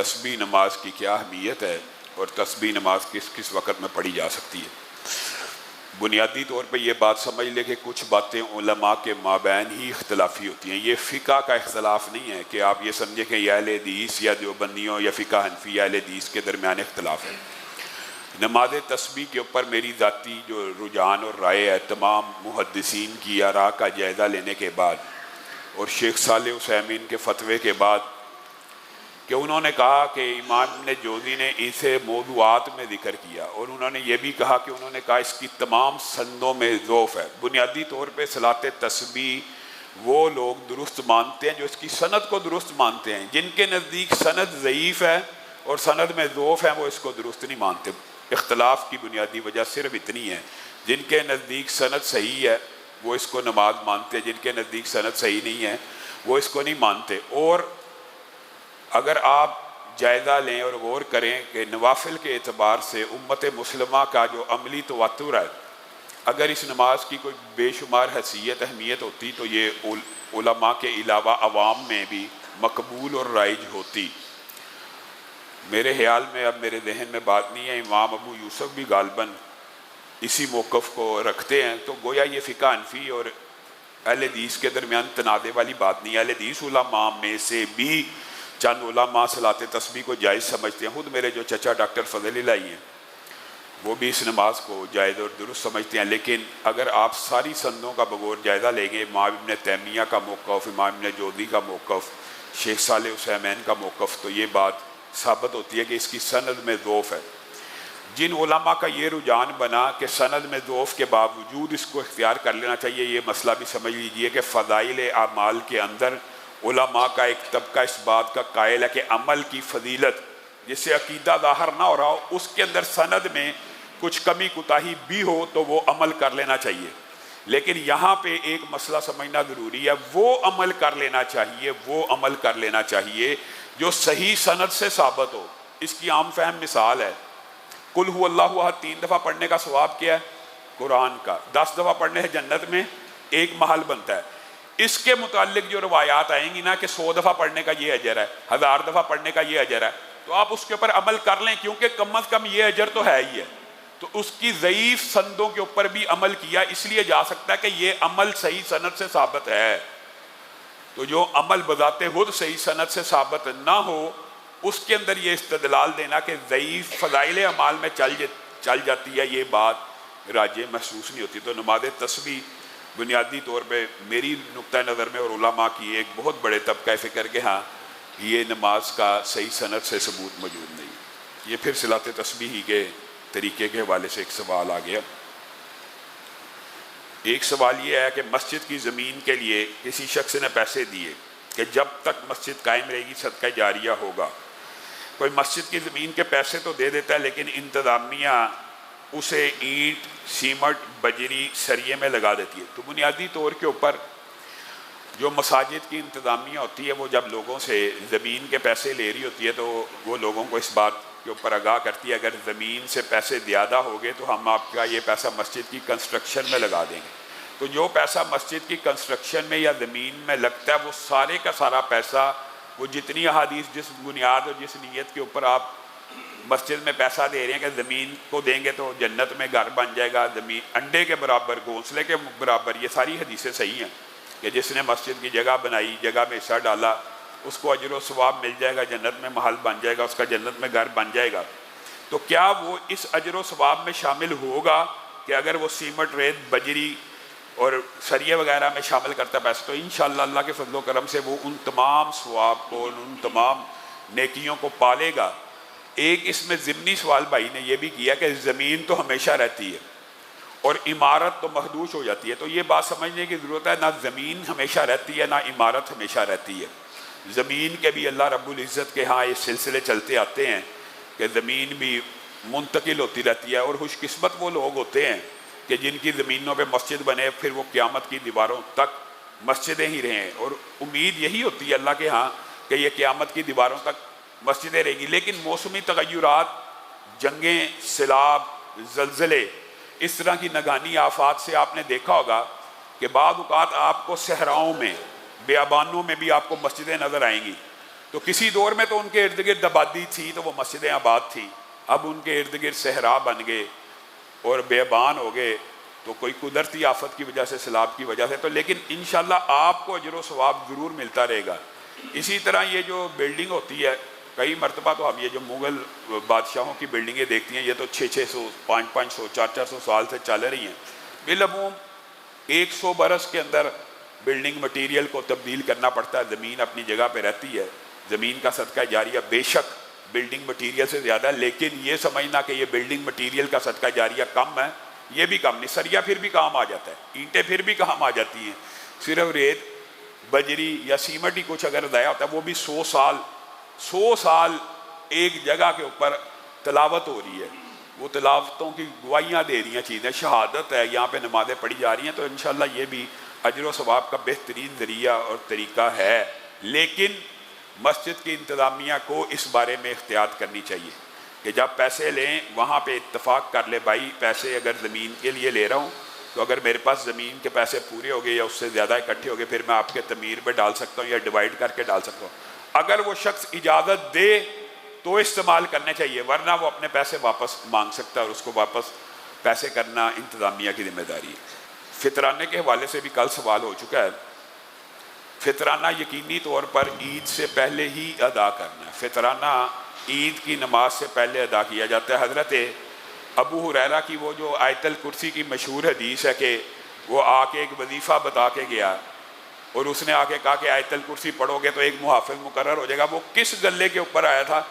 تسبیح نماز کی کیا اہمیت ہے اور تسبیح نماز کس کس وقت میں پڑھی جا سکتی ہے۔ بنیادی طور پہ یہ بات سمجھ لے کہ کچھ باتیں علماء کے مابین ہی اختلافی ہوتی ہیں۔ یہ فقہ کا اختلاف نہیں ہے کہ آپ یہ سمجھیں کہ یہ اہل حدیث یا دیوبندیوں یا فقہ حنفی یا اہل حدیث کے درمیان اختلاف ہے۔ نماز تسبیح کے اوپر میری ذاتی جو رجحان اور رائے ہے، تمام محدثین کی آراء کا جائزہ لینے کے بعد اور شیخ صالح عثیمین کے فتوے کے بعد، کہ انہوں نے کہا کہ امام ابن جوزی نے اسے موضوعات میں ذکر کیا، اور انہوں نے یہ بھی کہا کہ انہوں نے کہا اس کی تمام سندوں میں ضعف ہے۔ بنیادی طور پہ صلاۃ تسبیح وہ لوگ درست مانتے ہیں جو اس کی سند کو درست مانتے ہیں۔ جن کے نزدیک سند ضعیف ہے اور سند میں ضعف ہے وہ اس کو درست نہیں مانتے۔ اختلاف کی بنیادی وجہ صرف اتنی ہے، جن کے نزدیک سند صحیح ہے وہ اس کو نماز مانتے ہیں، جن کے نزدیک سند صحیح نہیں ہے وہ اس کو نہیں مانتے۔ اور اگر آپ جائزہ لیں اور غور کریں کہ نوافل کے اعتبار سے امت مسلمہ کا جو عملی تواتر ہے، اگر اس نماز کی کوئی بے شمار حیثیت اہمیت ہوتی تو یہ علماء کے علاوہ عوام میں بھی مقبول اور رائج ہوتی۔ میرے خیال میں، اب میرے ذہن میں بات نہیں ہے، امام ابو یوسف بھی غالباً اسی موقف کو رکھتے ہیں، تو گویا یہ فقہ حنفی اور اہل حدیث کے درمیان تنازع والی بات نہیں ہے۔ اہل حدیث علماء میں سے بھی چند علماء صلاۃ تسبیح کو جائز سمجھتے ہیں۔ خود میرے جو چچا ڈاکٹر فضل الہی ہیں وہ بھی اس نماز کو جائز اور درست سمجھتے ہیں، لیکن اگر آپ ساری سندوں کا بغور جائزہ لیں گے، امام ابن تیمیہ کا موقف، امام ابن جوزی کا موقف، شیخ صالح عثیمین کا موقف، تو یہ بات ثابت ہوتی ہے کہ اس کی سند میں ضعف ہے۔ جن علماء کا یہ رجحان بنا کہ سند میں ضعف کے باوجود اس کو اختیار کر لینا چاہیے، یہ مسئلہ بھی سمجھ لیجئے کہ فضائل اعمال کے اندر علماء کا ایک طبقہ اس بات کا قائل ہے کہ عمل کی فضیلت جس سے عقیدہ ظاہر نہ ہو رہا ہو، اس کے اندر سند میں کچھ کمی کوتاہی بھی ہو تو وہ عمل کر لینا چاہیے۔ لیکن یہاں پہ ایک مسئلہ سمجھنا ضروری ہے، وہ عمل کر لینا چاہیے، وہ عمل کر لینا چاہیے جو صحیح سند سے ثابت ہو۔ اس کی عام فہم مثال ہے، قل هو اللہ احد 3 دفعہ پڑھنے کا ثواب کیا ہے؟ قرآن کا 10 دفعہ پڑھنے سے جنت میں ایک محل بنتا ہے۔ اس کے متعلق جو روایات آئیں گی نا کہ 100 دفعہ پڑھنے کا یہ اجر ہے، 1000 دفعہ پڑھنے کا یہ اجر ہے، تو آپ اس کے اوپر عمل کر لیں، کیونکہ کم از کم یہ اجر تو ہے ہی ہے۔ تو اس کی ضعیف سندوں کے اوپر بھی عمل کیا اس لیے جا سکتا ہے کہ یہ عمل صحیح سند سے ثابت ہے۔ تو جو عمل بذات خود صحیح سند سے ثابت نہ ہو، اس کے اندر یہ استدلال دینا کہ ضعیف فضائل اعمال میں چل جاتی ہے، یہ بات راجح محسوس نہیں ہوتی۔ تو نماز تسبیح بنیادی طور پہ میری نقطہ نظر میں اور علماء کی ایک بہت بڑے طبقہ فکر کے ہاں یہ نماز کا صحیح سند سے ثبوت موجود نہیں۔ یہ پھر صلاۃ تسبیح کے طریقے کے حوالے سے ایک سوال آ گیا۔ ایک سوال یہ ہے کہ مسجد کی زمین کے لیے کسی شخص نے پیسے دیے کہ جب تک مسجد قائم رہے گی صدقہ جاریہ ہوگا۔ کوئی مسجد کی زمین کے پیسے تو دے دیتا ہے، لیکن انتظامیہ اسے اینٹ، سیمنٹ، بجری، سریے میں لگا دیتی ہے۔ تو بنیادی طور کے اوپر جو مساجد کی انتظامیہ ہوتی ہے وہ جب لوگوں سے زمین کے پیسے لے رہی ہوتی ہے تو وہ لوگوں کو اس بات کے اوپر آگاہ کرتی ہے اگر زمین سے پیسے زیادہ ہوگے تو ہم آپ کا یہ پیسہ مسجد کی کنسٹرکشن میں لگا دیں گے۔ تو جو پیسہ مسجد کی کنسٹرکشن میں یا زمین میں لگتا ہے وہ سارے کا سارا پیسہ، وہ جتنی احادیث جس بنیاد اور جس نیت کے اوپر آپ مسجد میں پیسہ دے رہے ہیں کہ زمین کو دیں گے تو جنت میں گھر بن جائے گا، زمین انڈے کے برابر، گھونسلے کے برابر، یہ ساری حدیثیں صحیح ہیں کہ جس نے مسجد کی جگہ بنائی، جگہ میں حصہ ڈالا، اس کو اجر و ثواب مل جائے گا، جنت میں محل بن جائے گا، اس کا جنت میں گھر بن جائے گا۔ تو کیا وہ اس اجر و ثواب میں شامل ہوگا کہ اگر وہ سیمنٹ، ریت، بجری اور سریے وغیرہ میں شامل کرتا پیسہ؟ تو انشاءاللہ اللہ کے فضل و کرم سے وہ ان تمام ثواب کو، ان تمام نیکیوں کو پالے گا۔ ایک اس میں ضمنی سوال بھائی نے یہ بھی کیا کہ زمین تو ہمیشہ رہتی ہے اور عمارت تو محدود ہو جاتی ہے، تو یہ بات سمجھنے کی ضرورت ہے نہ زمین ہمیشہ رہتی ہے نہ عمارت ہمیشہ رہتی ہے۔ زمین کے بھی اللہ رب العزت کے ہاں یہ سلسلے چلتے آتے ہیں کہ زمین بھی منتقل ہوتی رہتی ہے، اور خوش قسمت وہ لوگ ہوتے ہیں کہ جن کی زمینوں پہ مسجد بنے پھر وہ قیامت کی دیواروں تک مسجدیں ہی رہیں، اور امید یہی ہوتی ہے اللہ کے ہاں کہ یہ قیامت کی دیواروں تک مسجدیں رہیں گی۔ لیکن موسمی تغیرات، جنگیں، سیلاب، زلزلے، اس طرح کی ناگہانی آفات سے آپ نے دیکھا ہوگا کہ بعض اوقات آپ کو صحراؤں میں، بیابانوں میں بھی آپ کو مسجدیں نظر آئیں گی، تو کسی دور میں تو ان کے ارد گرد آبادی تھی تو وہ مسجدیں آباد تھی، اب ان کے ارد گرد صحرا بن گئے اور بیابان ہو گئے، تو کوئی قدرتی آفت کی وجہ سے، سیلاب کی وجہ سے، تو لیکن انشاءاللہ آپ کو اجر و ثواب ضرور ملتا رہے گا۔ اسی طرح یہ جو بلڈنگ ہوتی ہے، کئی مرتبہ تو ہم یہ جو مغل بادشاہوں کی بلڈنگیں دیکھتی ہیں، یہ تو 600 500 400 سال سے چل رہی ہیں، بالعموم 100 برس کے اندر بلڈنگ مٹیریل کو تبدیل کرنا پڑتا ہے، زمین اپنی جگہ پہ رہتی ہے، زمین کا صدقہ جاریہ بے شک بلڈنگ مٹیریل سے زیادہ، لیکن یہ سمجھنا کہ یہ بلڈنگ مٹیریل کا صدقہ جاریہ کم ہے، یہ بھی کم نہیں، سریا پھر بھی کام آ جاتا ہے، اینٹیں پھر بھی کام آ جاتی ہیں، صرف ریت بجری یا سیمنٹ ہی کچھ اگر ضائع ہوتا ہے، وہ بھی 100 سال ایک جگہ کے اوپر تلاوت ہو رہی ہے، وہ تلاوتوں کی گواہیاں دے رہی ہیں، چیزیں شہادت ہے، یہاں پہ نمازیں پڑھی جا رہی ہیں، تو انشاءاللہ یہ بھی اجر و ثواب کا بہترین ذریعہ اور طریقہ ہے۔ لیکن مسجد کی انتظامیہ کو اس بارے میں احتیاط کرنی چاہیے کہ جب پیسے لیں وہاں پہ اتفاق کر لے، بھائی پیسے اگر زمین کے لیے لے رہا ہوں تو اگر میرے پاس زمین کے پیسے پورے ہو گئے یا اس سے زیادہ اکٹھے ہو گئے، پھر میں آپ کے تعمیر پہ ڈال سکتا ہوں یا ڈیوائیڈ کر کے ڈال سکتا ہوں، اگر وہ شخص اجازت دے تو استعمال کرنے چاہیے، ورنہ وہ اپنے پیسے واپس مانگ سکتا ہے اور اس کو واپس پیسے کرنا انتظامیہ کی ذمہ داری ہے۔ فطرانے کے حوالے سے بھی کل سوال ہو چکا ہے، فطرانہ یقینی طور پر عید سے پہلے ہی ادا کرنا ہے، فطرانہ عید کی نماز سے پہلے ادا کیا جاتا ہے۔ حضرت ابو ہریرہ کی وہ جو آیت الکرسی کی مشہور حدیث ہے کہ وہ آ کے ایک وظیفہ بتا کے گیا اور اس نے آ کے کہا کہ آیت الکرسی پڑھو گے تو ایک محافظ مقرر ہو جائے گا، وہ کس گلے کے اوپر آیا تھا؟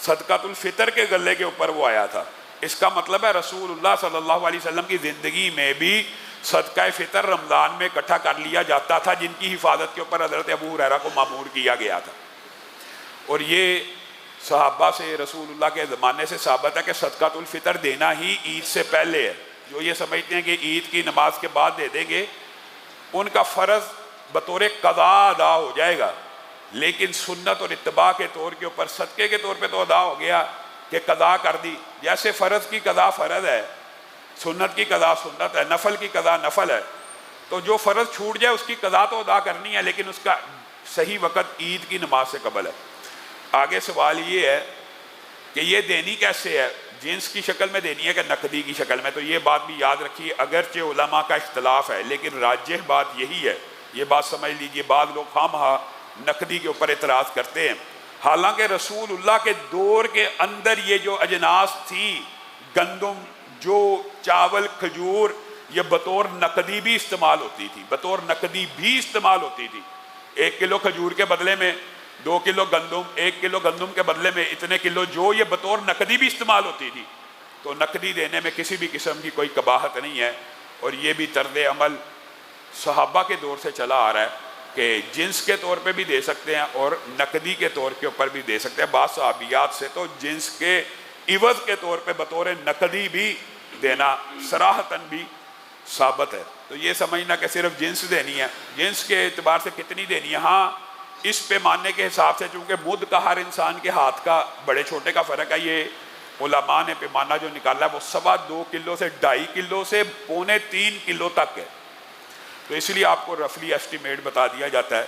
صدقۃ الفطر کے گلے کے اوپر وہ آیا تھا۔ اس کا مطلب ہے رسول اللہ صلی اللہ علیہ وسلم کی زندگی میں بھی صدقہ فطر رمضان میں اکٹھا کر لیا جاتا تھا، جن کی حفاظت کے اوپر حضرت ابو ہریرہ کو مامور کیا گیا تھا، اور یہ صحابہ سے، رسول اللہ کے زمانے سے ثابت ہے کہ صدقۃ الفطر دینا ہی عید سے پہلے ہے۔ جو یہ سمجھتے ہیں کہ عید کی نماز کے بعد دے دیں گے، ان کا فرض بطور قضاء ادا ہو جائے گا، لیکن سنت اور اتباع کے طور کے اوپر صدقے کے طور پہ تو ادا ہو گیا کہ قضاء کر دی، جیسے فرض کی قضاء فرض ہے، سنت کی قضاء سنت ہے، نفل کی قضاء نفل ہے، تو جو فرض چھوٹ جائے اس کی قضاء تو ادا کرنی ہے، لیکن اس کا صحیح وقت عید کی نماز سے قبل ہے۔ آگے سوال یہ ہے کہ یہ دینی کیسے ہے، جنس کی شکل میں دینی ہے کہ نقدی کی شکل میں؟ تو یہ بات بھی یاد رکھیے، اگرچہ علماء کا اختلاف ہے لیکن راجح بات یہی ہے، یہ بات سمجھ لیجئے، بعض لوگ خواہاں نقدی کے اوپر اعتراض کرتے ہیں، حالانکہ رسول اللہ کے دور کے اندر یہ جو اجناس تھی، گندم، جو، چاول، کھجور، یہ بطور نقدی بھی استعمال ہوتی تھی، بطور نقدی بھی استعمال ہوتی تھی۔ 1 کلو کھجور کے بدلے میں 2 کلو گندم، 1 کلو گندم کے بدلے میں اتنے کلو جو، یہ بطور نقدی بھی استعمال ہوتی تھی، تو نقدی دینے میں کسی بھی قسم کی کوئی قباحت نہیں ہے، اور یہ بھی طرز عمل صحابہ کے دور سے چلا آ رہا ہے کہ جنس کے طور پہ بھی دے سکتے ہیں اور نقدی کے طور کے اوپر بھی دے سکتے ہیں۔ بعض صحابیات سے تو جنس کے عوض کے طور پہ بطور نقدی بھی دینا صراحتاً بھی ثابت ہے۔ تو یہ سمجھنا کہ صرف جنس دینی ہے، جنس کے اعتبار سے کتنی دینی ہے، ہاں اس پیمانے کے حساب سے، چونکہ مد کا ہر انسان کے ہاتھ کا بڑے چھوٹے کا فرق ہے، یہ علماء نے پیمانہ جو نکالا ہے وہ 2.25 کلو سے 2.5 کلو سے 2.25 کلو تک ہے، تو اس لیے آپ کو رفلی ایسٹیمیٹ بتا دیا جاتا ہے۔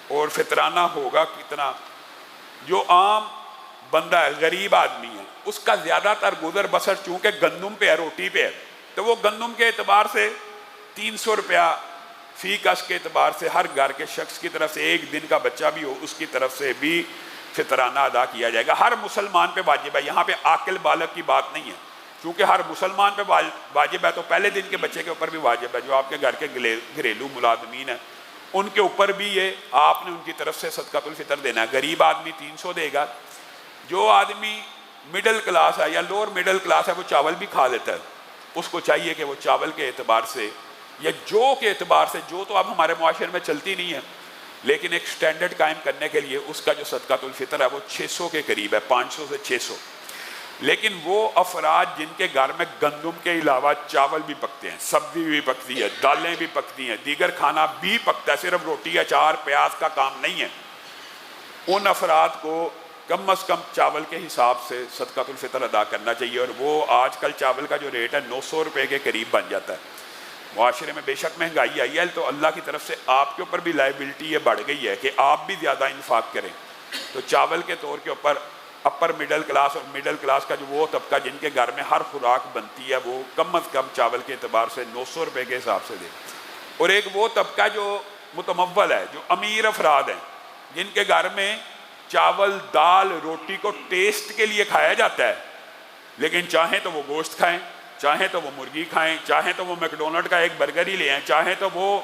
اور فطرانہ ہوگا کتنا؟ جو عام بندہ ہے، غریب آدمی ہے، اس کا زیادہ تر گزر بسر چونکہ گندم پہ ہے، روٹی پہ ہے، تو وہ گندم کے اعتبار سے 300 روپیہ فی کس کے اعتبار سے ہر گھر کے شخص کی طرف سے، ایک دن کا بچہ بھی ہو اس کی طرف سے بھی فطرانہ ادا کیا جائے گا، ہر مسلمان پہ واجب ہے، یہاں پہ عاقل بالغ کی بات نہیں ہے، چونکہ ہر مسلمان پہ واجب ہے تو پہلے دن کے بچے کے اوپر بھی واجب ہے، جو آپ کے گھر کے گھریلو ملازمین ہیں ان کے اوپر بھی یہ آپ نے ان کی طرف سے صدقۃ الفطر دینا ہے۔ غریب آدمی 300 دے گا، جو آدمی مڈل کلاس ہے یا لوور مڈل کلاس ہے وہ چاول بھی کھا لیتا ہے، اس کو چاہیے کہ وہ چاول کے اعتبار سے یا جو کے اعتبار سے، جو تو اب ہمارے معاشرے میں چلتی نہیں ہے لیکن ایک سٹینڈرڈ قائم کرنے کے لیے اس کا جو صدقۃ الفطر ہے وہ 600 کے قریب ہے، 500 سے 600۔ لیکن وہ افراد جن کے گھر میں گندم کے علاوہ چاول بھی پکتے ہیں، سبزی بھی پکتی ہے، دالیں بھی پکتی ہیں، دیگر کھانا بھی پکتا ہے، صرف روٹی اچار پیاز کا کام نہیں ہے، ان افراد کو کم از کم چاول کے حساب سے صدقۃ الفطر ادا کرنا چاہیے، اور وہ آج کل چاول کا جو ریٹ ہے 900 روپے کے قریب بن جاتا ہے۔ معاشرے میں بے شک مہنگائی آئی ہے، تو اللہ کی طرف سے آپ کے اوپر بھی لائبلٹی یہ بڑھ گئی ہے کہ آپ بھی زیادہ انفاق کریں، تو چاول کے طور کے اوپر اپر مڈل کلاس اور مڈل کلاس کا جو وہ طبقہ جن کے گھر میں ہر خوراک بنتی ہے وہ کم از کم چاول کے اعتبار سے 900 روپے کے حساب سے دے، اور ایک وہ طبقہ جو متمول ہے، جو امیر افراد ہیں، جن کے گھر میں چاول دال روٹی کو ٹیسٹ کے لیے کھایا جاتا ہے، لیکن چاہیں تو وہ گوشت کھائیں، چاہیں تو وہ مرغی کھائیں، چاہیں تو وہ میکڈونلڈ کا ایک برگر ہی لے آئیں، چاہیں تو وہ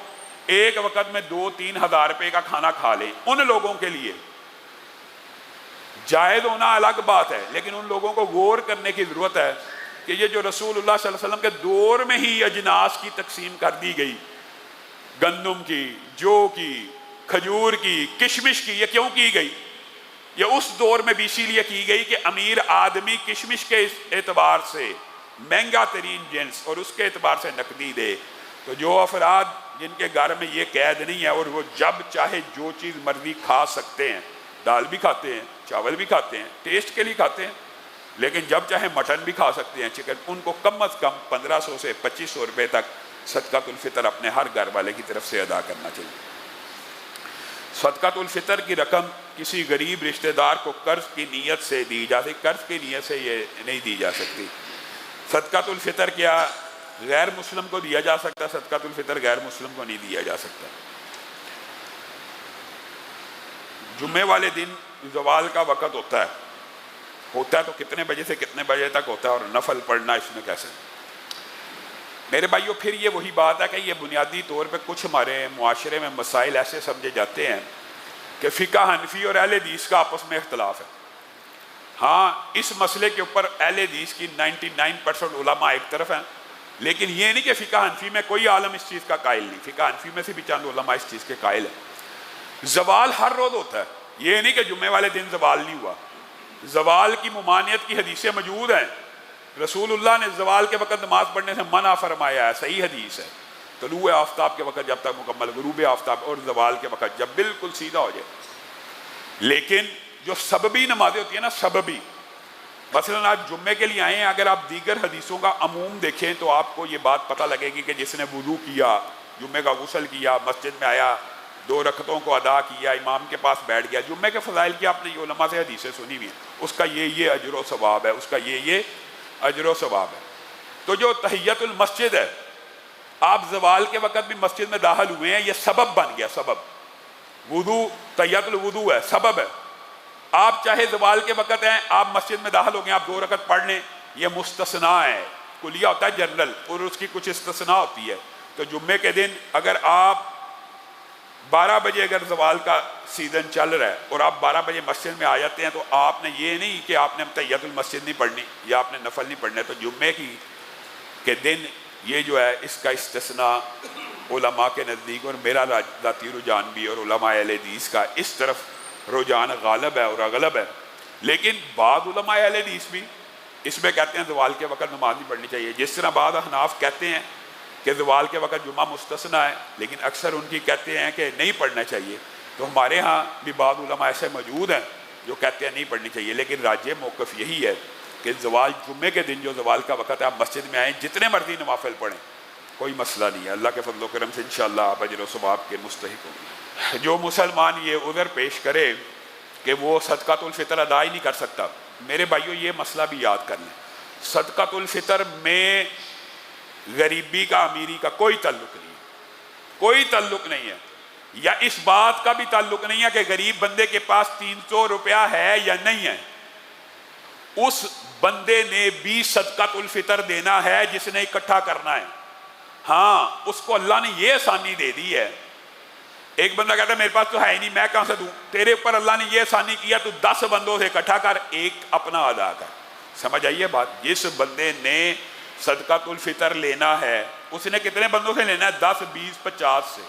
ایک وقت میں 2-3 ہزار روپے کا کھانا کھا لیں، ان لوگوں کے لیے جائز ہونا الگ بات ہے، لیکن ان لوگوں کو غور کرنے کی ضرورت ہے کہ یہ جو رسول اللہ صلی اللہ علیہ وسلم کے دور میں ہی اجناس کی تقسیم کر دی گئی، گندم کی، جو کی، کھجور کی، کشمش کی، یہ کیوں کی گئی؟ یہ اس دور میں بھی اسی لیے کی گئی کہ امیر آدمی کشمش کے اعتبار سے مہنگا ترین جنس اور اس کے اعتبار سے نقدی دے۔ تو جو افراد جن کے گھر میں یہ قید نہیں ہے اور وہ جب چاہے جو چیز مرضی کھا سکتے ہیں، دال بھی کھاتے ہیں، چاول بھی کھاتے ہیں، ٹیسٹ کے لیے کھاتے ہیں، لیکن جب چاہے مٹن بھی کھا سکتے ہیں، چکن، ان کو کم از کم 1500 سے 2500 روپے تک صدقۃ الفطر اپنے ہر گھر والے کی طرف سے ادا کرنا چاہیے۔ صدقۃ الفطر کی رقم کسی غریب رشتہ دار کو قرض کی نیت سے دی جا سکتی، قرض کی نیت سے یہ نہیں دی جا سکتی۔ صدقۃ الفطر کیا غیر مسلم کو دیا جا سکتا؟ صدقۃ الفطر غیر مسلم کو نہیں دیا جا سکتا۔ جمعے والے دن زوال کا وقت ہوتا ہے تو کتنے بجے سے کتنے بجے تک ہوتا ہے، اور نفل پڑھنا اس میں کیسے؟ میرے بھائیوں، پھر یہ وہی بات ہے کہ یہ بنیادی طور پہ کچھ ہمارے معاشرے میں مسائل ایسے سمجھے جاتے ہیں کہ فقہ حنفی اور اہل حدیث کا آپس میں اختلاف ہے۔ ہاں، اس مسئلے کے اوپر اہل حدیث کی 99% علماء ایک طرف ہیں، لیکن یہ نہیں کہ فقہ حنفی میں کوئی عالم اس چیز کا قائل نہیں، فقہ حنفی میں سے بھی چند علماء اس چیز کے قائل ہیں۔ زوال ہر روز ہوتا ہے، یہ نہیں کہ جمعے والے دن زوال نہیں ہوا۔ زوال کی ممانعت کی حدیثیں موجود ہیں، رسول اللہ نے زوال کے وقت نماز پڑھنے سے منع فرمایا ہے، صحیح حدیث ہے۔ طلوع آفتاب کے وقت جب تک مکمل، غروب آفتاب اور زوال کے وقت جب بالکل سیدھا ہو جائے۔ لیکن جو سببی نمازیں ہوتی ہیں نا، سببی، مثلا آج جمعے کے لیے آئے ہیں، اگر آپ دیگر حدیثوں کا عموم دیکھیں تو آپ کو یہ بات پتہ لگے گی کہ جس نے وضو کیا، جمعے کا غسل کیا، مسجد میں آیا، 2 رکعتوں کو ادا کیا، امام کے پاس بیٹھ گیا، جمعے کے فضائل کی آپ نے یہ علماء سے حدیثیں سنی ہوئی ہیں، اس کا یہ اجر و ثواب ہے، اس کا یہ اجر و ثواب ہے۔ تو جو تحیت المسجد ہے، آپ زوال کے وقت بھی مسجد میں داخل ہوئے ہیں، یہ سبب بن گیا، سبب۔ وضو تحیت الوضو ہے، سبب ہے۔ آپ چاہے زوال کے وقت ہیں، آپ مسجد میں داخل ہو گئے، آپ 2 رکعت پڑھ لیں، یہ مستثنیٰ ہے، کلیہ ہوتا ہے جنرل، اور اس کی کچھ استثناء ہوتی ہے۔ تو جمعے کے دن اگر آپ 12 بجے اگر زوال کا سیزن چل رہا ہے اور آپ 12 بجے مسجد میں آ جاتے ہیں، تو آپ نے یہ نہیں کہ آپ نے تحیت المسجد نہیں پڑھنی یا آپ نے نفل نہیں پڑھنے، تو جمعے کے دن یہ جو ہے اس کا استثناء علماء کے نزدیک، اور میرا ذاتی رجحان بھی اور علماء اہل حدیث کا اس طرف رجحان غالب ہے اور اغلب ہے۔ لیکن بعض علماء اہل حدیث بھی اس میں کہتے ہیں زوال کے وقت نماز نہیں پڑھنی چاہیے، جس طرح بعض احناف کہتے ہیں کہ زوال کے وقت جمعہ مستثنیٰ ہے، لیکن اکثر ان کی کہتے ہیں کہ نہیں پڑھنا چاہیے۔ تو ہمارے ہاں بھی بعض علماء ایسے موجود ہیں جو کہتے ہیں نہیں پڑھنی چاہیے، لیکن راجح موقف یہی ہے کہ زوال جمعے کے دن جو زوال کا وقت ہے، آپ مسجد میں آئیں، جتنے مرضی نوافل پڑھیں، کوئی مسئلہ نہیں ہے، اللہ کے فضل و کرم سے انشاءاللہ آپ اجر و ثواب کے مستحق ہوں گے۔ جو مسلمان یہ عذر پیش کرے کہ وہ صدقۃ الفطر ادا ہی نہیں کر سکتا، میرے بھائیوں یہ مسئلہ بھی یاد کر لیں، صدقۃ الفطر میں غریبی کا امیری کا کوئی تعلق نہیں ہے، کوئی تعلق نہیں ہے، یا اس بات کا بھی تعلق نہیں ہے کہ غریب بندے کے پاس 300 روپیہ ہے یا نہیں ہے، اس بندے نے بھی صدقۃ الفطر دینا ہے جس نے اکٹھا کرنا ہے۔ ہاں، اس کو اللہ نے یہ آسانی دے دی ہے۔ ایک بندہ کہتا ہے میرے پاس تو ہے ہی نہیں، میں کہاں سے دوں؟ تیرے اوپر اللہ نے یہ آسانی کیا، تو 10 بندوں سے اکٹھا کر، ایک اپنا ادا کر۔ سمجھ آئیے بات؟ جس بندے نے صدقۃ الفطر لینا ہے، اس نے کتنے بندوں سے لینا ہے؟ 10 20 50 سے۔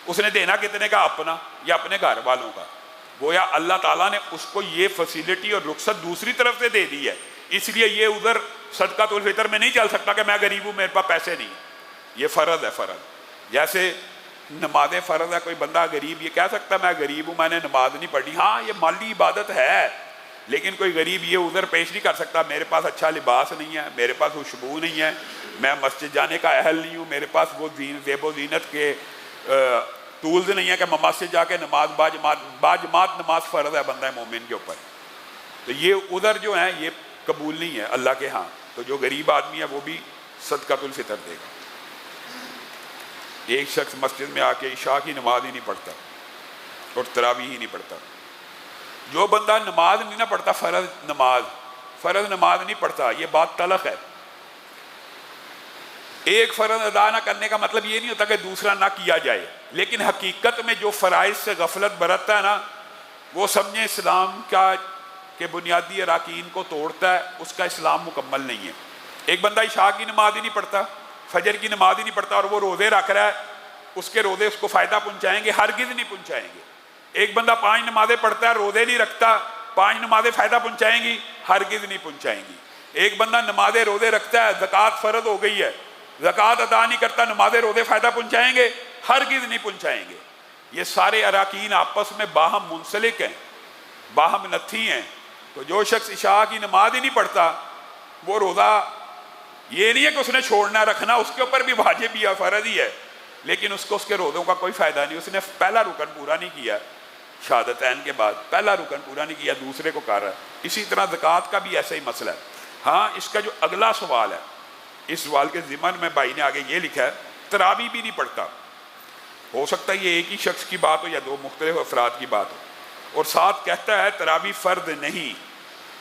اس نے دینا کتنے کا؟ اپنا یا اپنے گھر والوں کا؟ گویا اللہ تعالیٰ نے اس کو یہ فیسیلٹی اور رخصت دوسری طرف سے دے دی ہے، اس لیے یہ ادھر صدقۃ الفطر میں نہیں چل سکتا کہ میں غریب ہوں، میرے پاس پیسے نہیں۔ یہ فرض ہے، فرض۔ جیسے نماز فرض ہے، کوئی بندہ غریب یہ کہہ سکتا ہے میں غریب ہوں، میں نے نماز نہیں پڑھی۔ ہاں، یہ مالی عبادت ہے، لیکن کوئی غریب یہ عذر پیش نہیں کر سکتا میرے پاس اچھا لباس نہیں ہے، میرے پاس خوشبو نہیں ہے، میں مسجد جانے کا اہل نہیں ہوں، میرے پاس وہ زیب و زینت کے ٹولز نہیں ہے کہ مما سے جا کے نماز باجماعت نماز فرض ہے بندہ مومن کے اوپر. تو یہ ادھر جو ہیں یہ قبول نہیں ہے اللہ کے ہاں. تو جو غریب آدمی ہے وہ بھی صدقۃ الفطر دے گا. ایک شخص مسجد میں آ کے عشاء کی نماز ہی نہیں پڑھتا اور تراویح ہی نہیں پڑھتا. جو بندہ نماز نہیں نہ پڑھتا فرض نماز نہیں پڑھتا، یہ بات تلخ ہے. ایک فرض ادا نہ کرنے کا مطلب یہ نہیں ہوتا کہ دوسرا نہ کیا جائے، لیکن حقیقت میں جو فرائض سے غفلت برتتا ہے نا وہ سمجھیں اسلام کا کہ بنیادی اراکین کو توڑتا ہے، اس کا اسلام مکمل نہیں ہے. ایک بندہ عشاء کی نماز ہی نہیں پڑھتا، فجر کی نماز ہی نہیں پڑھتا اور وہ روزے رکھ رہا ہے، اس کے روزے اس کو فائدہ پہنچائیں گے؟ ہرگز نہیں پہنچائیں گے. ایک بندہ 5 نمازیں پڑھتا ہے روزے نہیں رکھتا، 5 نمازیں فائدہ پہنچائیں گی؟ ہرگز نہیں پہنچائیں گی. ایک بندہ نمازیں روزے رکھتا ہے، زکوٰۃ فرض ہو گئی ہے، زکوٰۃ ادا نہیں کرتا، نمازیں روزے فائدہ پہنچائیں گے؟ ہرگز نہیں پہنچائیں گے. یہ سارے اراکین آپس میں باہم منسلک ہیں، باہم نتھی ہیں. تو جو شخص عشاء کی نماز ہی نہیں پڑھتا وہ روزہ یہ نہیں ہے کہ اس نے چھوڑنا رکھنا، اس کے اوپر بھی واجب ہی ہے، فرض ہی ہے، لیکن اس کو اس کے روزوں کا کوئی فائدہ نہیں. اس نے پہلا رکن پورا نہیں کیا، شہادتین کے بعد پہلا رکن پورا نہیں کیا، دوسرے کو کر رہا ہے. اسی طرح زکوٰۃ کا بھی ایسا ہی مسئلہ ہے. ہاں اس کا جو اگلا سوال ہے، اس سوال کے ضمن میں بھائی نے آگے یہ لکھا ہے تراویح بھی نہیں پڑھتا. ہو سکتا ہے یہ ایک ہی شخص کی بات ہو یا دو مختلف افراد کی بات ہو، اور ساتھ کہتا ہے تراویح فرض نہیں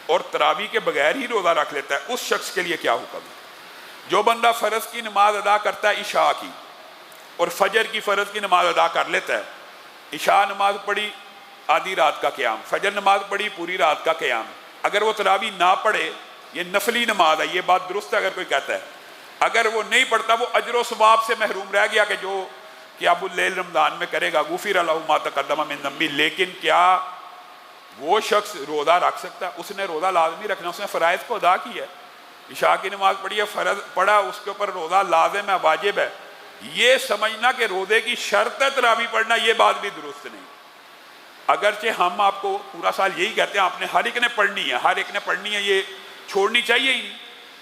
اور تراویح کے بغیر ہی روزہ رکھ لیتا ہے. اس شخص کے لیے کیا حکم ہے؟ جو بندہ فرض کی نماز ادا کرتا ہے عشاء کی اور فجر کی فرض کی نماز ادا کر لیتا ہے، عشاء نماز پڑھی آدھی رات کا قیام، فجر نماز پڑھی پوری رات کا قیام، اگر وہ تراویح نہ پڑھے یہ نفلی نماز ہے، یہ بات درست ہے اگر کوئی کہتا ہے. اگر وہ نہیں پڑھتا وہ اجر و ثواب سے محروم رہ گیا کہ جو قیام اللیل رمضان میں کرے گا غفر لہ ما تقدم من ذنبہ. لیکن کیا وہ شخص روزہ رکھ سکتا ہے؟ اس نے روزہ لازمی رکھنا، اس نے فرائض کو ادا کیا ہے، عشاء کی نماز پڑھی ہے، فرض پڑھا، اس کے اوپر روزہ لازم ہے، واجب ہے. یہ سمجھنا کہ روزے کی شرط ہے تراویح پڑھنا، یہ بات بھی درست نہیں. اگرچہ ہم آپ کو پورا سال یہی کہتے ہیں آپ نے ہر ایک نے پڑھنی ہے، ہر ایک نے پڑھنی ہے، یہ چھوڑنی چاہیے ہی نہیں.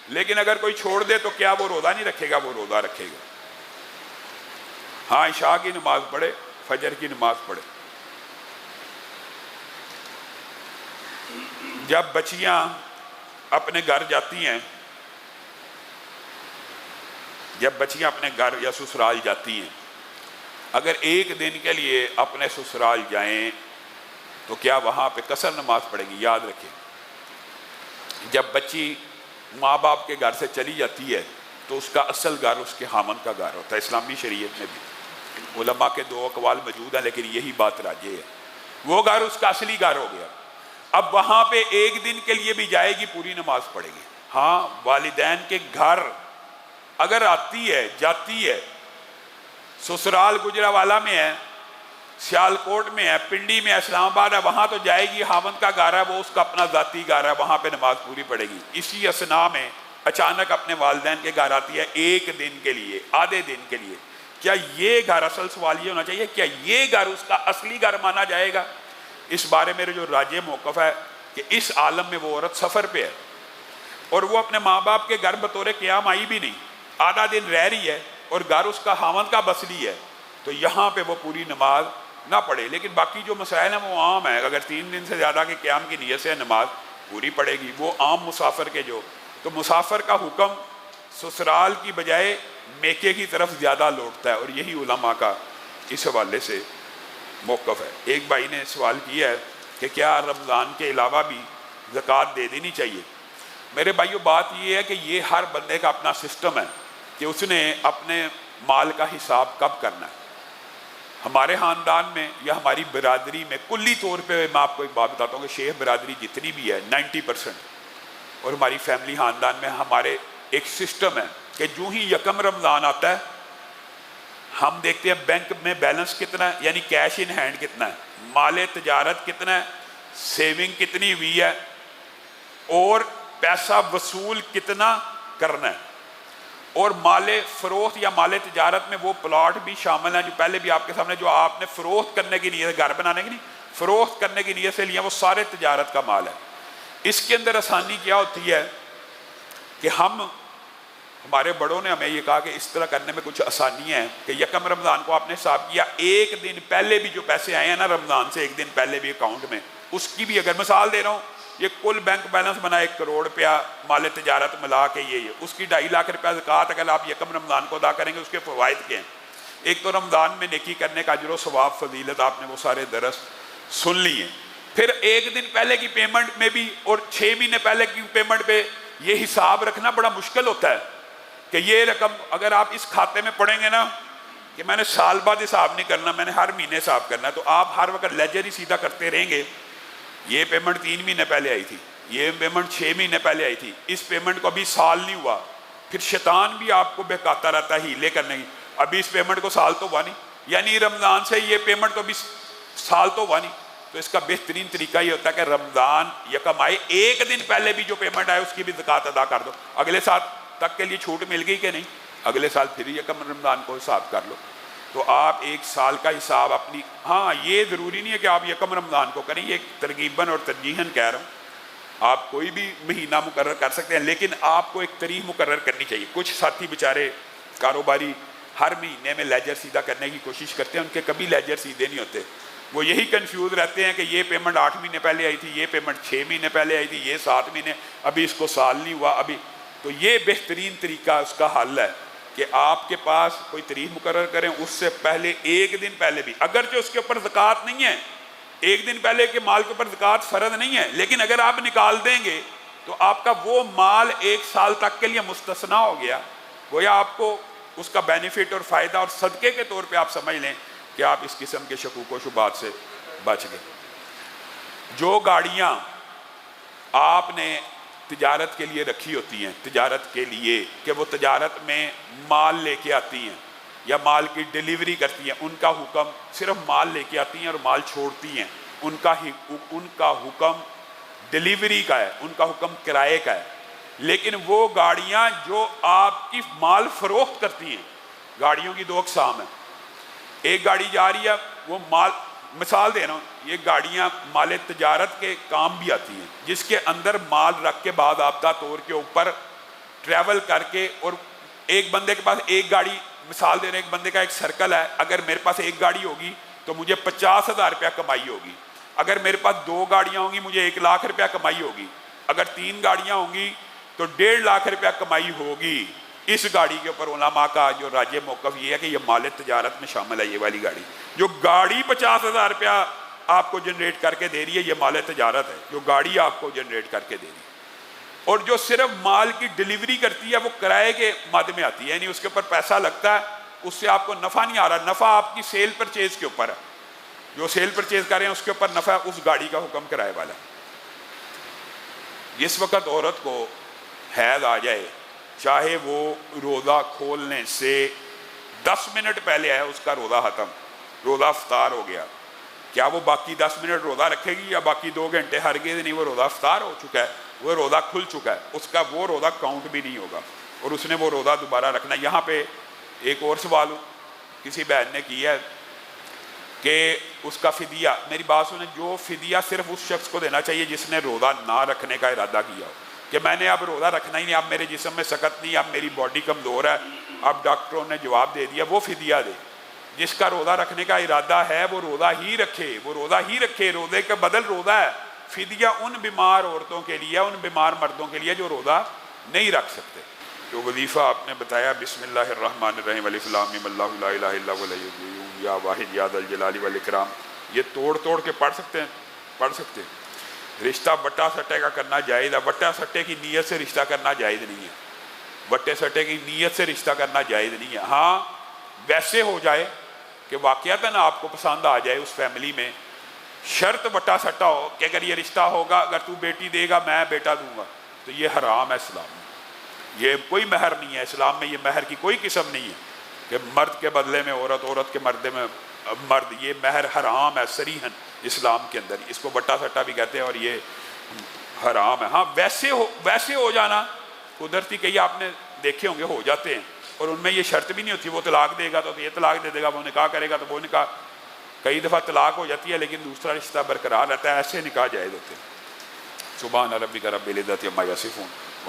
لیکن اگر کوئی چھوڑ دے تو کیا وہ روزہ نہیں رکھے گا؟ وہ روزہ رکھے گا. ہاں عشاء کی نماز پڑھے، فجر کی نماز پڑھے. جب بچیاں اپنے گھر جاتی ہیں، جب بچیاں اپنے گھر یا سسرال جاتی ہیں، اگر ایک دن کے لیے اپنے سسرال جائیں تو کیا وہاں پہ قصر نماز پڑھیں گی؟ یاد رکھیں جب بچی ماں باپ کے گھر سے چلی جاتی ہے تو اس کا اصل گھر اس کے خامند کا گھر ہوتا ہے. اسلامی شریعت میں بھی علماء کے 2 اقوال موجود ہیں لیکن یہی بات راجح ہے، وہ گھر اس کا اصلی گھر ہو گیا. اب وہاں پہ ایک دن کے لیے بھی جائے گی، پوری نماز پڑھے گی. ہاں والدین کے گھر اگر آتی ہے جاتی ہے، سسرال گجرانوالہ میں ہے، سیالکوٹ میں ہے، پنڈی میں ہے، اسلام آباد ہے، وہاں تو جائے گی، خامند کا گھر ہے، وہ اس کا اپنا ذاتی گھر ہے، وہاں پہ نماز پوری پڑے گی. اسی اثناء میں اچانک اپنے والدین کے گھر آتی ہے ایک دن کے لیے، آدھے دن کے لیے، کیا یہ گھر، اصل سوال یہ ہونا چاہیے کیا یہ گھر اس کا اصلی گھر مانا جائے گا؟ اس بارے میں جو راجح موقف ہے کہ اس عالم میں وہ عورت سفر پہ ہے اور وہ اپنے ماں باپ کے گھر بطور قیام آئی بھی نہیں، آدھا دن رہ رہی ہے اور گھر اس کا خامند کا بسلی ہے، تو یہاں پہ وہ پوری نماز نہ پڑھے. لیکن باقی جو مسائل ہیں وہ عام ہیں، اگر 3 دن سے زیادہ کے قیام کی نیت سے نماز پوری پڑے گی. وہ عام مسافر کے جو، تو مسافر کا حکم سسرال کی بجائے میکے کی طرف زیادہ لوٹتا ہے اور یہی علماء کا اس حوالے سے موقف ہے. ایک بھائی نے سوال کیا ہے کہ کیا رمضان کے علاوہ بھی زکوٰۃ دے دینی چاہیے؟ میرے بھائیو بات یہ ہے کہ یہ ہر بندے کا اپنا سسٹم ہے کہ اس نے اپنے مال کا حساب کب کرنا ہے. ہمارے خاندان میں یا ہماری برادری میں کلی طور پہ میں آپ کو ایک بات بتاتا ہوں کہ شیخ برادری جتنی بھی ہے 90%، اور ہماری فیملی خاندان میں ہمارے ایک سسٹم ہے کہ جو ہی یکم رمضان آتا ہے ہم دیکھتے ہیں بینک میں بیلنس کتنا ہے، یعنی کیش ان ہینڈ کتنا ہے، مال تجارت کتنا ہے، سیونگ کتنی ہوئی ہے، اور پیسہ وصول کتنا کرنا ہے. اور مال فروخت یا مال تجارت میں وہ پلاٹ بھی شامل ہیں جو پہلے بھی آپ کے سامنے، جو آپ نے فروخت کرنے کی نیت، گھر بنانے کی نہیں، فروخت کرنے کی نیت سے لیا، وہ سارے تجارت کا مال ہے. اس کے اندر آسانی کیا ہوتی ہے کہ ہم ہمارے بڑوں نے ہمیں یہ کہا کہ اس طرح کرنے میں کچھ آسانیاں ہیں کہ یکم رمضان کو آپ نے حساب کیا ایک دن پہلے بھی جو پیسے آئے ہیں نا رمضان سے ایک دن پہلے بھی اکاؤنٹ میں، اس کی بھی اگر مثال دے رہا ہوں، یہ کل بینک بیلنس بنا 1 کروڑ روپیہ مال تجارت ملا کے یہ اس کی 2.5 لاکھ روپیہ زکوٰۃ اگر آپ یکم رمضان کو ادا کریں گے اس کے فوائد کیا ہیں؟ ایک تو رمضان میں نیکی کرنے کا اجر و ثواب فضیلت آپ نے وہ سارے درس سن لیے، پھر ایک دن پہلے کی پیمنٹ میں بھی اور 6 مہینے پہلے کی پیمنٹ پہ یہ حساب رکھنا بڑا مشکل ہوتا ہے کہ یہ رقم اگر آپ اس کھاتے میں پڑھیں گے نا کہ میں نے سال بعد حساب نہیں کرنا، میں نے ہر مہینے حساب کرنا ہے، تو آپ ہر وقت لیجر ہی سیدھا کرتے رہیں گے. یہ پیمنٹ 3 مہینے پہلے آئی تھی، یہ پیمنٹ 6 مہینے پہلے آئی تھی، اس پیمنٹ کو ابھی سال نہیں ہوا، پھر شیطان بھی آپ کو بہکاتا رہتا ہے ہیلے کرنے کی، ابھی اس پیمنٹ کو سال تو ہوا نہیں، یعنی رمضان سے یہ پیمنٹ کو ابھی سال تو ہوا نہیں. تو اس کا بہترین طریقہ یہ ہوتا ہے کہ رمضان یکم آئے ایک دن پہلے بھی جو پیمنٹ آئے اس کی بھی زکوٰۃ ادا کر دو. اگلے سال تک کے لیے چھوٹ مل گئی کہ نہیں؟ اگلے سال پھر یکم رمضان کو حساب کر لو. تو آپ ایک سال کا حساب اپنی، ہاں یہ ضروری نہیں ہے کہ آپ یکم رمضان کو کریں، یہ ترغیباً اور ترجیحاً کہہ رہا ہوں، آپ کوئی بھی مہینہ مقرر کر سکتے ہیں، لیکن آپ کو ایک تاریخ مقرر کرنی چاہیے. کچھ ساتھی بیچارے کاروباری ہر مہینے میں لیجر سیدھا کرنے کی کوشش کرتے ہیں، ان کے کبھی لیجر سیدھے نہیں ہوتے، وہ یہی کنفیوز رہتے ہیں کہ یہ پیمنٹ 8 مہینے پہلے آئی تھی، یہ پیمنٹ 6 مہینے پہلے آئی تھی، یہ 7 مہینے، ابھی اس کو سال نہیں ہوا ابھی. تو یہ بہترین طریقہ اس کا حل ہے کہ آپ کے پاس کوئی تاریخ مقرر کریں، اس سے پہلے ایک دن پہلے بھی، اگرچہ اس کے اوپر زکوٰۃ نہیں ہے، ایک دن پہلے کے مال کے اوپر زکوٰۃ فرض نہیں ہے، لیکن اگر آپ نکال دیں گے تو آپ کا وہ مال 1 سال تک کے لیے مستثنا ہو گیا. گویا آپ کو اس کا بینیفٹ اور فائدہ اور صدقے کے طور پہ آپ سمجھ لیں کہ آپ اس قسم کے شکوک و شبہات سے بچ گئے. جو گاڑیاں آپ نے تجارت کے لیے رکھی ہوتی ہیں، تجارت کے لیے کہ وہ تجارت میں مال لے کے آتی ہیں یا مال کی ڈیلیوری کرتی ہیں، ان کا حکم صرف مال لے کے آتی ہیں اور مال چھوڑتی ہیں، ان کا حکم ڈیلیوری کا ہے، ان کا حکم کرائے کا ہے. لیکن وہ گاڑیاں جو آپ کی مال فروخت کرتی ہیں، گاڑیوں کی 2 اقسام ہیں. ایک گاڑی جا رہی ہے وہ مال، مثال دے رہا ہوں، یہ گاڑیاں مال تجارت کے کام بھی آتی ہیں جس کے اندر مال رکھ کے بعد باضابطہ طور کے اوپر ٹریول کر کے، اور ایک بندے کے پاس ایک گاڑی، مثال دے رہے ہیں ایک بندے کا ایک سرکل ہے، اگر میرے پاس ایک گاڑی ہوگی تو مجھے 50,000 روپیہ کمائی ہوگی، اگر میرے پاس 2 گاڑیاں ہوں گی مجھے 1 لاکھ روپیہ کمائی ہوگی، اگر 3 گاڑیاں ہوں گی تو 1.5 لاکھ روپیہ کمائی ہوگی. اس گاڑی کے اوپر علماء کا جو راجع موقف یہ ہے کہ یہ مال تجارت میں شامل ہے. یہ والی گاڑی، جو گاڑی 50,000 روپیہ آپ کو جنریٹ کر کے دے رہی ہے، یہ مال تجارت ہے جو گاڑی آپ کو جنریٹ کر کے دے رہی ہے. اور جو صرف مال کی ڈیلیوری کرتی ہے وہ کرائے کے مد میں آتی ہے، یعنی اس کے اوپر پیسہ لگتا ہے، اس سے آپ کو نفع نہیں آ رہا، نفع آپ کی سیل پرچیز کے اوپر ہے، جو سیل پرچیز کر رہے ہیں اس کے اوپر نفع ہے، اس گاڑی کا حکم کرائے والا. جس وقت عورت کو حیض آ جائے، چاہے وہ روزہ کھولنے سے 10 منٹ پہلے ہے اس کا روزہ ختم، روزہ افطار ہو گیا، کیا وہ باقی 10 منٹ روزہ رکھے گی یا باقی 2 گھنٹے؟ ہرگز نہیں، وہ روزہ افطار ہو چکا ہے، وہ روزہ کھل چکا ہے، اس کا وہ روزہ کاؤنٹ بھی نہیں ہوگا اور اس نے وہ روزہ دوبارہ رکھنا. یہاں پہ ایک اور سوال کسی بہن نے کیا ہے کہ اس کا فدیہ، میری بات سنیں، جو فدیہ صرف اس شخص کو دینا چاہیے جس نے روزہ نہ رکھنے کا ارادہ کیا ہو، کہ میں نے اب روزہ رکھنا ہی نہیں، اب میرے جسم میں سکت نہیں، اب میری باڈی کمزور ہے، اب ڈاکٹروں نے جواب دے دیا، وہ فدیہ دے. جس کا روزہ رکھنے کا ارادہ ہے وہ روزہ ہی رکھے، وہ روزہ ہی رکھے، روزے کے بدل روزہ ہے. فدیہ ان بیمار عورتوں کے لیے، ان بیمار مردوں کے لیے جو روزہ نہیں رکھ سکتے. جو وظیفہ آپ نے بتایا، بسم اللہ الرحمن الرحیم الف لام میم اللہ لا الہ الا هو الحی القیوم یا واحد یا ذا الجلال والاکرام، یہ توڑ کے پڑھ سکتے ہیں، پڑھ سکتے ہیں. رشتہ بٹا سٹے کا کرنا جائز ہے، بٹا سٹے کی نیت سے رشتہ کرنا جائز نہیں ہے، بٹے سٹے کی نیت سے رشتہ کرنا جائز نہیں ہے. ہاں ویسے ہو جائے کہ واقعتاً آپ کو پسند آ جائے اس فیملی میں، شرط بٹا سٹا ہو کہ اگر یہ رشتہ ہوگا، اگر تو بیٹی دے گا میں بیٹا دوں گا، تو یہ حرام ہے اسلام میں. یہ کوئی مہر نہیں ہے اسلام میں، یہ مہر کی کوئی قسم نہیں ہے کہ مرد کے بدلے میں عورت، عورت کے بدلے میں مرد، یہ مہر حرام ہے صریحاً اسلام کے اندر. اس کو بٹا سٹا بھی کہتے ہیں اور یہ حرام ہے. ہاں ویسے ہو جانا قدرتی، کئی آپ نے دیکھے ہوں گے ہو جاتے ہیں، اور ان میں یہ شرط بھی نہیں ہوتی وہ طلاق دے گا تو یہ طلاق دے دے گا، وہ نکاح کرے گا تو وہ نکاح. کئی دفعہ طلاق ہو جاتی ہے لیکن دوسرا رشتہ برقرار رہتا ہے، ایسے نکاح جائز ہوتے ہیں. سبحان ربک رب العزت عما یصفون